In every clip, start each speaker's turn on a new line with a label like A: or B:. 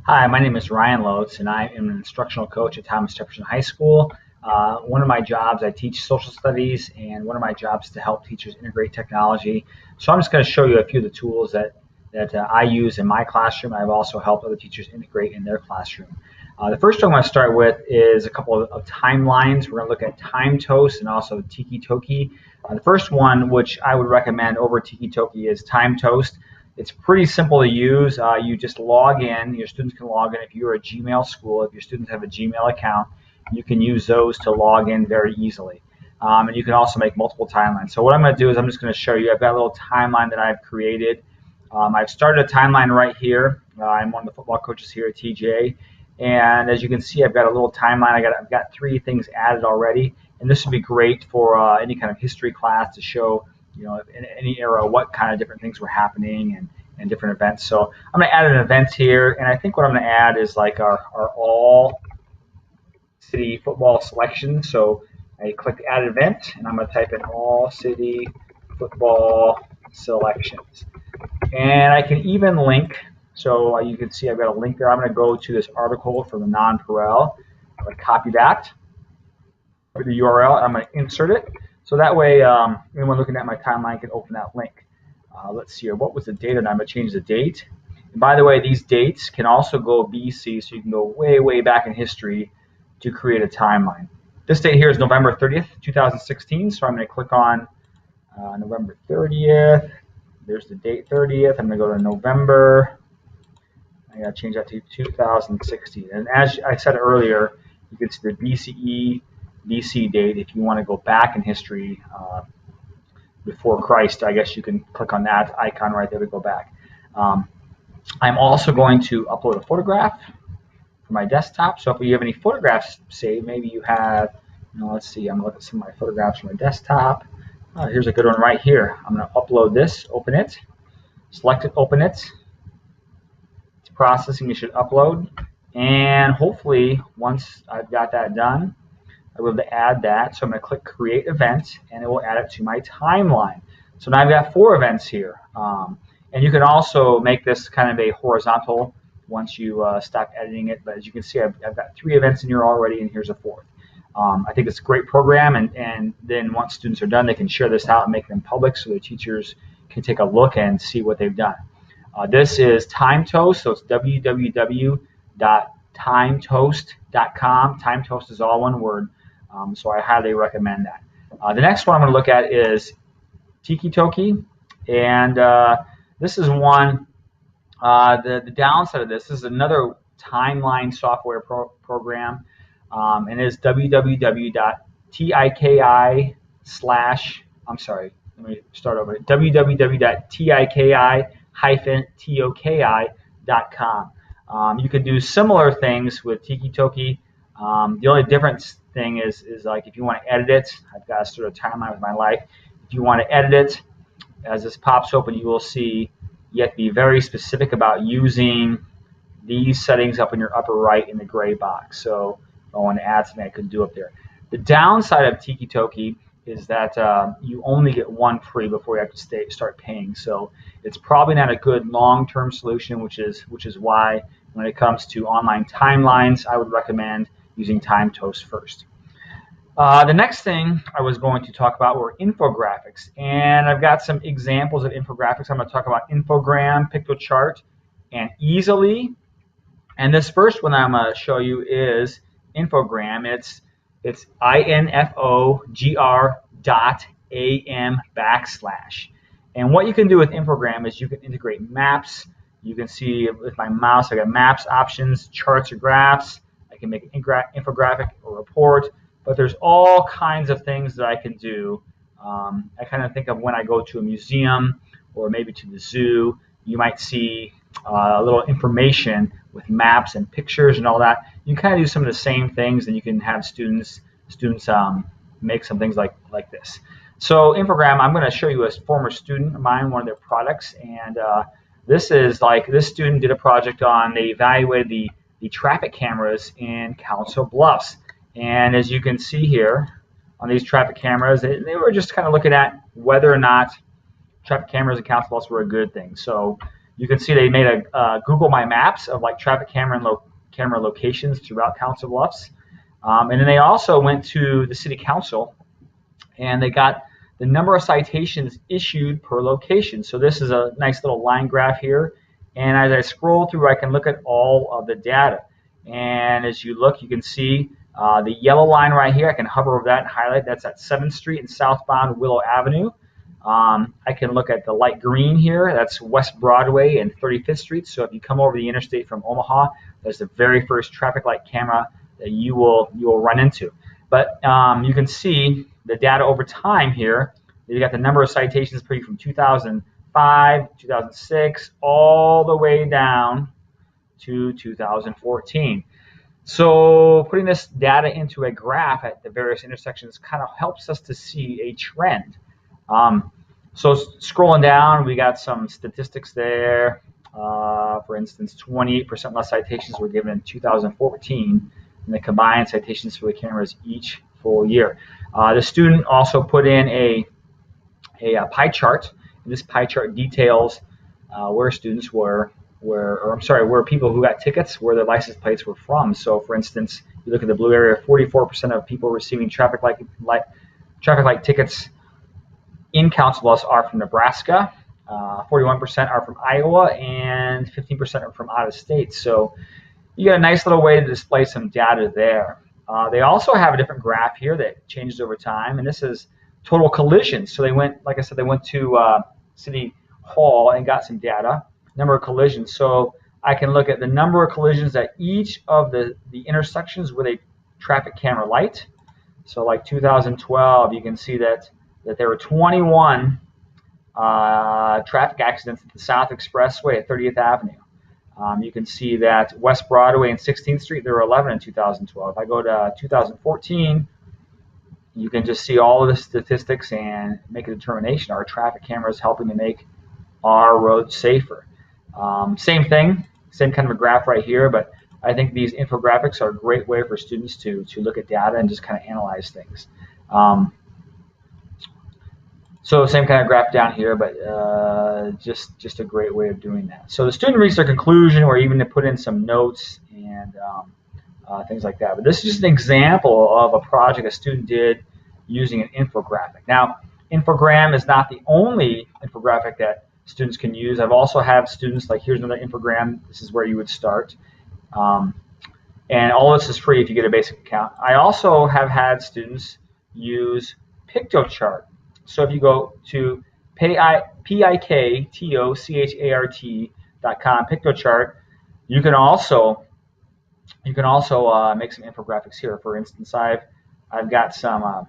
A: Hi, my name is Ryan Lotes, and I am an instructional coach at Thomas Jefferson High School. One of my jobs, I teach social studies, and one of my jobs is to help teachers integrate technology. So I'm just going to show you a few of the tools that I use in my classroom. I've also helped other teachers integrate in their classroom. The first one I want to start with is a couple of timelines. We're going to look at Time Toast and also Tiki Toki. The first one, which I would recommend over Tiki Toki, is Time Toast. It's pretty simple to use. You just log in. Your students can log in if you're a Gmail school. If your students have a Gmail account, you can use those to log in very easily. And you can also make multiple timelines. So what I'm going to do is I'm just going to show you. I've got a little timeline that I've created. I've started a timeline right here. I'm one of the football coaches here at TJ. And as you can see, I've got a little timeline. I've got 3 things added already. And this would be great for any kind of history class to show, in any era, what kind of different things were happening and different events. So I'm going to add an event here, and I think what I'm going to add is like our all city football selection. So I click add event, and I'm going to type in all city football selections. And I can even link, so you can see I've got a link there. I'm going to go to this article from the non-Perel. I'm going to copy that, the URL, I'm going to insert it. So that way, anyone looking at my timeline can open that link. Let's see here. What was the date? And I'm going to change the date. And by the way, these dates can also go BC, so you can go way, way back in history to create a timeline. This date here is November 30th, 2016. So I'm going to click on November 30th. There's the date 30th. I'm going to go to November. I got to change that to 2016. And as I said earlier, you can see the BC date. If you want to go back in history before Christ, I guess you can click on that icon right there to go back. I'm also going to upload a photograph for my desktop. So if you have any photographs saved, maybe you have, let's see, I'm going to look at some of my photographs from my desktop. Here's a good one right here. I'm going to upload this, open it, select it, open it. It's processing, you should upload. And hopefully, once I've got that done, I will be able to add that. So I'm going to click Create Event, and it will add it to my timeline. So now I've got 4 events here. And you can also make this kind of a horizontal once you stop editing it. But as you can see, I've got 3 events in here already, and here's a 4th. I think it's a great program, and then once students are done, they can share this out and make them public so their teachers can take a look and see what they've done. This is Time Toast, so it's www.timetoast.com. Time Toast is all one word. So I highly recommend that. The next one I'm going to look at is Tiki Toki, and this is one. The downside of this is another timeline software program, and it is www.tiki-toki-toki.com. You can do similar things with Tiki Toki. The only difference thing is like if you want to edit it, I've got a sort of timeline with my life. If you want to edit it, as this pops open, you will see you have to be very specific about using these settings up in your upper right in the gray box. So if I want to add something, I could do up there. The downside of Tiki Toki is that you only get 1 free before you have to start paying. So it's probably not a good long-term solution, which is why when it comes to online timelines, I would recommend using Time Toast first. The next thing I was going to talk about were infographics, and I've got some examples of infographics. I'm going to talk about Infogram, Pictochart, and Easily. And this first one I'm going to show you is Infogram. It's infogr.am/. And what you can do with Infogram is you can integrate maps. You can see with my mouse, I got maps, options, charts, or graphs. I can make an infographic or report. But there's all kinds of things that I can do. I kind of think of when I go to a museum or maybe to the zoo, you might see a little information with maps and pictures and all that. You can kind of do some of the same things, and you can have students make some things like this. So Infogram, I'm going to show you a former student of mine, one of their products, and this student did a project on, they evaluated the traffic cameras in Council Bluffs. And as you can see here on these traffic cameras, they were just kind of looking at whether or not traffic cameras in Council Bluffs were a good thing. So You can see they made a Google My Maps of like traffic camera locations throughout Council Bluffs. And then they also went to the city council and they got the number of citations issued per location. So this is a nice little line graph here. And as I scroll through, I can look at all of the data. And as you look, you can see the yellow line right here. I can hover over that and highlight. That's at 7th Street and southbound Willow Avenue. I can look at the light green here. That's West Broadway and 35th Street. So if you come over the interstate from Omaha, that's the very first traffic light camera that you will run into. But you can see the data over time here. You got the number of citations per year from 2005, 2006, all the way down to 2014. So putting this data into a graph at the various intersections kind of helps us to see a trend. So scrolling down, we got some statistics there. For instance, 28% less citations were given in 2014 than the combined citations for the cameras each full year. The student also put in a pie chart. And this pie chart details where students were, where people who got tickets, where their license plates were from. So, for instance, you look at the blue area, 44% of people receiving traffic light tickets in Council Bluffs are from Nebraska, 41% are from Iowa, and 15% are from out of state. So you got a nice little way to display some data there. They also have a different graph here that changes over time, and this is total collisions. So they went, like I said, they went to City Hall and got some data, number of collisions. So I can look at the number of collisions at each of the intersections with a traffic camera light. So like 2012, you can see that there were 21 traffic accidents at the South Expressway at 30th Avenue. You can see that West Broadway and 16th Street, there were 11 in 2012. If I go to 2014, you can just see all of the statistics and make a determination. Are traffic cameras helping to make our roads safer? Same thing, same kind of a graph right here, but I think these infographics are a great way for students to look at data and just kind of analyze things. So same kind of graph down here, but just a great way of doing that. So the student reached their conclusion, or even to put in some notes and things like that. But this is just an example of a project a student did using an infographic. Now, infogram is not the only infographic that students can use. I've also had students, like here's another infogram. This is where you would start. And all this is free if you get a basic account. I also have had students use PictoChart. So if you go to PictoChart.com, PictoChart, you can also make some infographics here. For instance, I've got some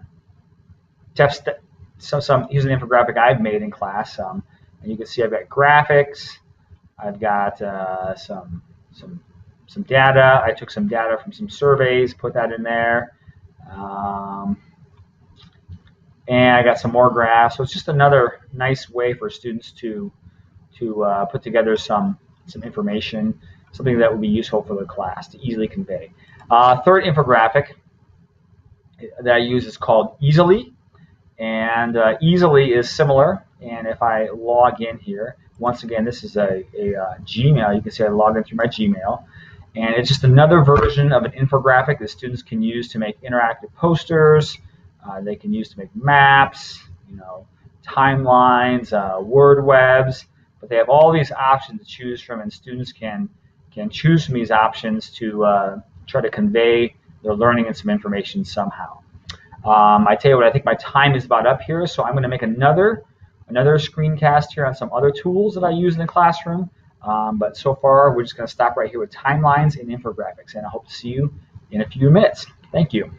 A: here's an infographic I've made in class, and you can see I've got graphics. I've got some data. I took some data from some surveys, put that in there. And I got some more graphs. So it's just another nice way for students to put together some information, something that would be useful for the class to easily convey. Third infographic that I use is called Easily. And Easily is similar. And if I log in here, once again, this is a Gmail. You can see I log in through my Gmail. And it's just another version of an infographic that students can use to make interactive posters. They can use to make maps, timelines, word webs, but they have all these options to choose from, and students can choose from these options to try to convey their learning and some information somehow. I tell you what, I think my time is about up here, so I'm going to make another screencast here on some other tools that I use in the classroom. But so far, we're just going to stop right here with timelines and infographics, and I hope to see you in a few minutes. Thank you.